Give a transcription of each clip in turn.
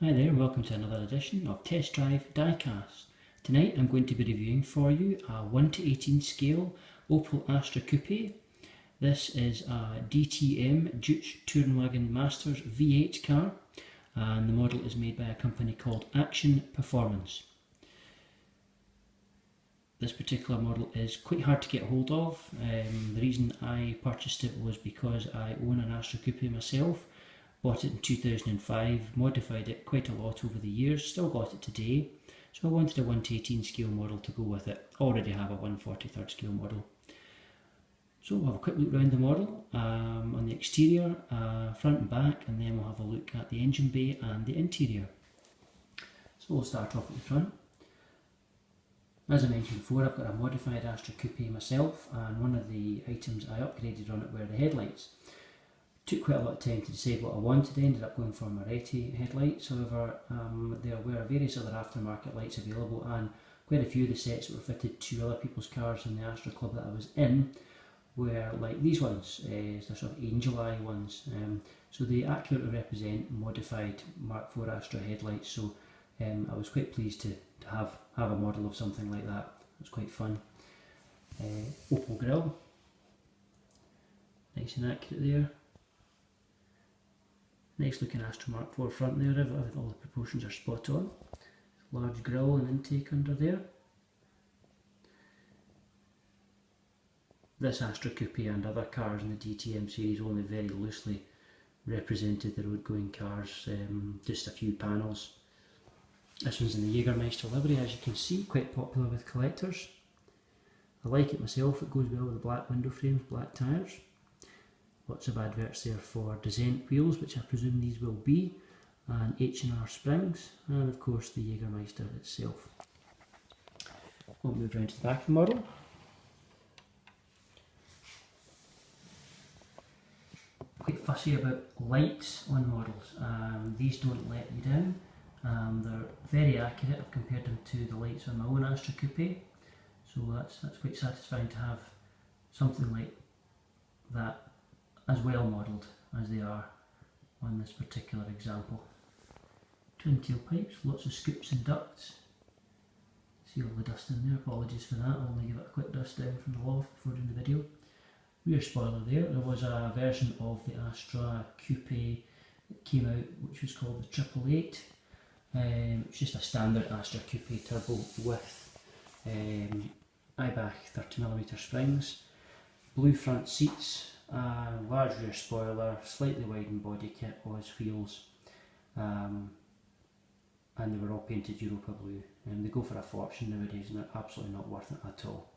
Hi there and welcome to another edition of Test Drive Diecast. Tonight I'm going to be reviewing for you a 1:18 scale Opel Astra Coupe. This is a DTM Deutsche Tourenwagen Masters V8 car, and the model is made by a company called Action Performance. This particular model is quite hard to get hold of. The reason I purchased it was because I own an Astra Coupe myself. Bought it in 2005, modified it quite a lot over the years, still got it today, so I wanted a 1:18 scale model to go with it. Already have a 1/43 scale model. So we'll have a quick look around the model, on the exterior, front and back, and then we'll have a look at the engine bay and the interior. So we'll start off at the front. As I mentioned before, I've got a modified Astra Coupe myself, and one of the items I upgraded on it were the headlights. Took quite a lot of time to decide what I wanted. I ended up going for Moretti headlights. However, there were various other aftermarket lights available, and quite a few of the sets that were fitted to other people's cars in the Astra Club that I was in were like these ones, they're sort of angel eye ones. So they accurately represent modified Mark IV Astra headlights, so I was quite pleased to have a model of something like that. It was quite fun. Opel grille, nice and accurate there. Nice looking Astra Mark IV front there, all the proportions are spot on. Large grille and intake under there. This Astra Coupe and other cars in the DTM series only very loosely represented the road going cars, just a few panels. This one's in the Jagermeister livery, as you can see, quite popular with collectors. I like it myself, it goes well with the black window frames, black tyres. Lots of adverts there for Descent wheels, which I presume these will be, and H&R springs, and of course the Jagermeister itself. We'll move round to the back of the model. Quite fussy about lights on models. These don't let you down. They're very accurate. I've compared them to the lights on my own Astra Coupe, so that's quite satisfying to have something like that as well modelled as they are on this particular example. Twin tailpipes, lots of scoops and ducts. See all the dust in there, apologies for that, I'll only give it a quick dust down from the loft before doing the video. Rear spoiler there, there was a version of the Astra Coupe that came out which was called the 888. It's just a standard Astra Coupe turbo with Eibach 30mm springs, blue front seats, large rear spoiler, slightly widened body kit, Oz wheels, and they were all painted Europa blue. They go for a fortune nowadays and they're absolutely not worth it at all.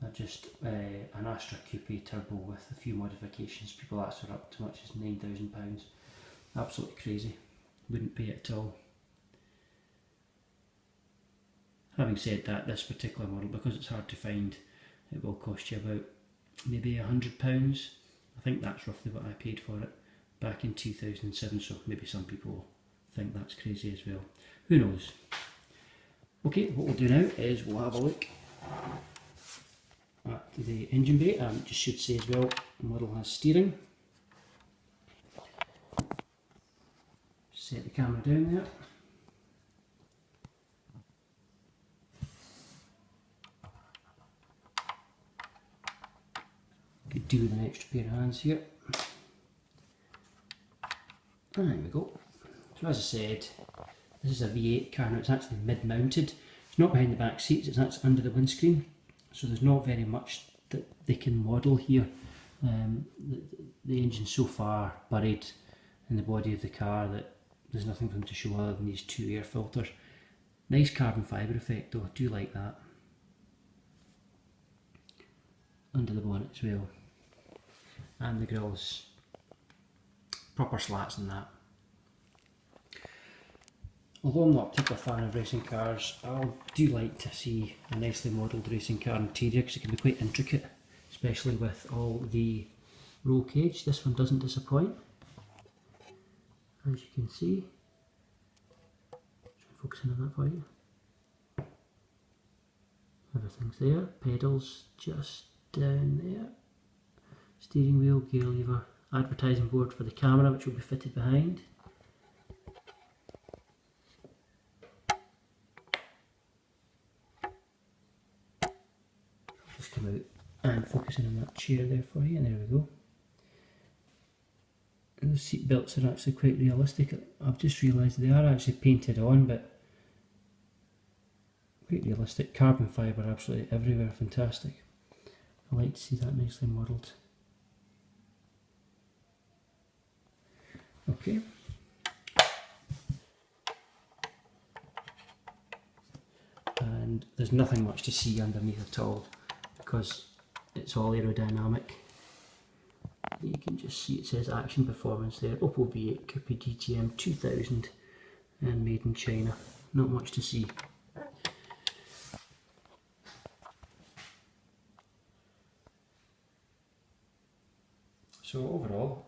They're just an Astra Coupe turbo with a few modifications. People ask for up to much as £9,000. Absolutely crazy. Wouldn't pay it at all. Having said that, this particular model, because it's hard to find, it will cost you about maybe £100. I think that's roughly what I paid for it back in 2007, so maybe some people think that's crazy as well. Who knows? Okay, what we'll do now is we'll have a look at the engine bay. Just should say as well, the model has steering. Set the camera down there. Could do with an extra pair of hands here. And there we go. So as I said, this is a V8 car. Now it's actually mid-mounted. It's not behind the back seats, it's actually under the windscreen. So there's not very much that they can model here. The engine's so far buried in the body of the car that there's nothing for them to show other than these two air filters. Nice carbon fibre effect though, I do like that. Under the bonnet as well. And the grills, proper slats in that. Although I'm not a particular fan of racing cars, I do like to see a nicely modelled racing car interior because it can be quite intricate, especially with all the roll cage. This one doesn't disappoint, as you can see. Try focusing on that for you. Everything's there, pedals just down there. Steering wheel, gear lever, advertising board for the camera which will be fitted behind. and focusing on that chair there for you, and there we go. And those seat belts are actually quite realistic. I've just realised they are actually painted on, but quite realistic. Carbon fibre absolutely everywhere, fantastic. I like to see that nicely modelled. Okay. And there's nothing much to see underneath at all because it's all aerodynamic. You can just see it says Action Performance there, Opel V8 Coupe DTM 2000 and made in China. Not much to see. So overall,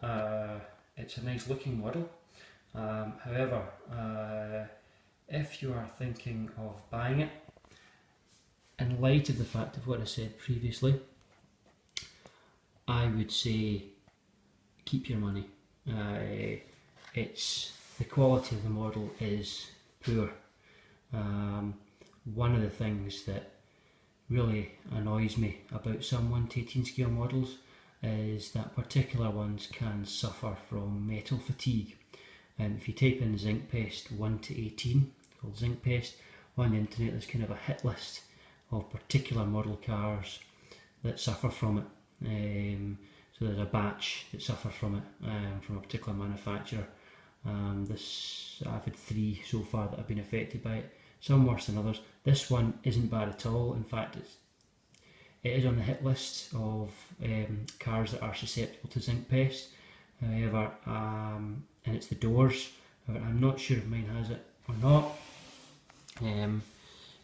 it's a nice looking model. However, if you are thinking of buying it, in light of the fact of what I said previously, I would say keep your money. It's the quality of the model is poor. One of the things that really annoys me about some 1/18 scale models is that particular ones can suffer from metal fatigue. And if you type in zinc pest 1/18, called zinc pest, on the internet there's kind of a hit list of particular model cars that suffer from it. So there's a batch that suffer from it from a particular manufacturer. I've had 3 so far that have been affected by it, some worse than others. This one isn't bad at all. In fact, it is on the hit list of cars that are susceptible to zinc pest. However, and it's the doors. However, I'm not sure if mine has it or not.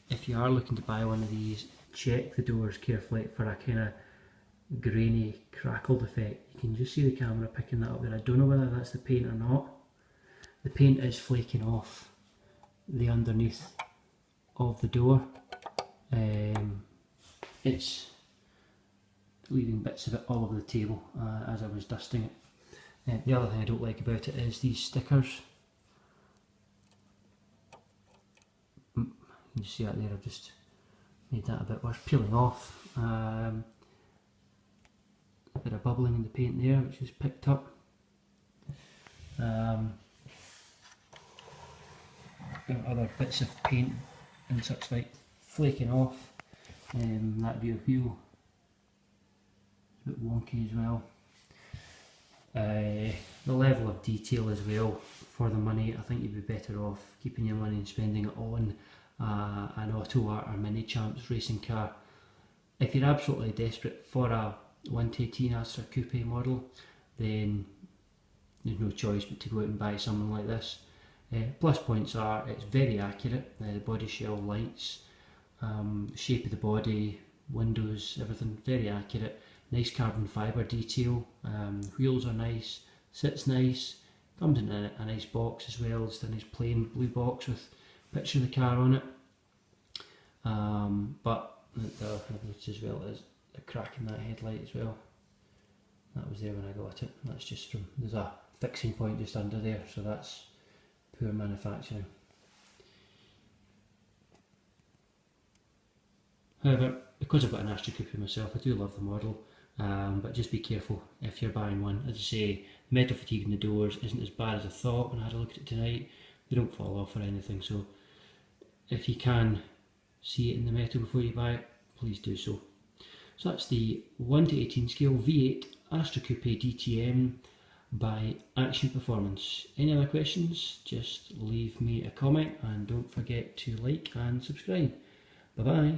If you are looking to buy one of these, check the doors carefully for a kind of grainy, crackled effect. You can just see the camera picking that up there. I don't know whether that's the paint or not. The paint is flaking off the underneath of the door. It's leaving bits of it all over the table as I was dusting it. The other thing I don't like about it is these stickers. You can see that there, I've just made that a bit worse. Peeling off. A bit of bubbling in the paint there, which is picked up. Other bits of paint and such like flaking off. That rear wheel is a bit wonky as well. The level of detail as well, for the money, I think you'd be better off keeping your money and spending it on an Auto Art or Mini Champs racing car. If you're absolutely desperate for a 1/18 Astra Coupe model, then there's no choice but to go out and buy something like this. Plus points are it's very accurate, the body shell lights, shape of the body, windows, everything very accurate. Nice carbon fibre detail, wheels are nice, sits nice, comes in a nice box as well, just a nice plain blue box with a picture of the car on it. But the other thing I've noticed as well is the crack in that headlight as well. That was there when I got it. That's just from, there's a fixing point just under there, so that's poor manufacturing. However, because I've got an Astra Coupe myself, I do love the model, but just be careful if you're buying one. As I say, the metal fatigue in the doors isn't as bad as I thought when I had a look at it tonight. They don't fall off or anything, so if you can see it in the metal before you buy it, please do so. So that's the 1/18 scale V8 Astra Coupe DTM by Action Performance. Any other questions? Just leave me a comment and don't forget to like and subscribe. Bye bye.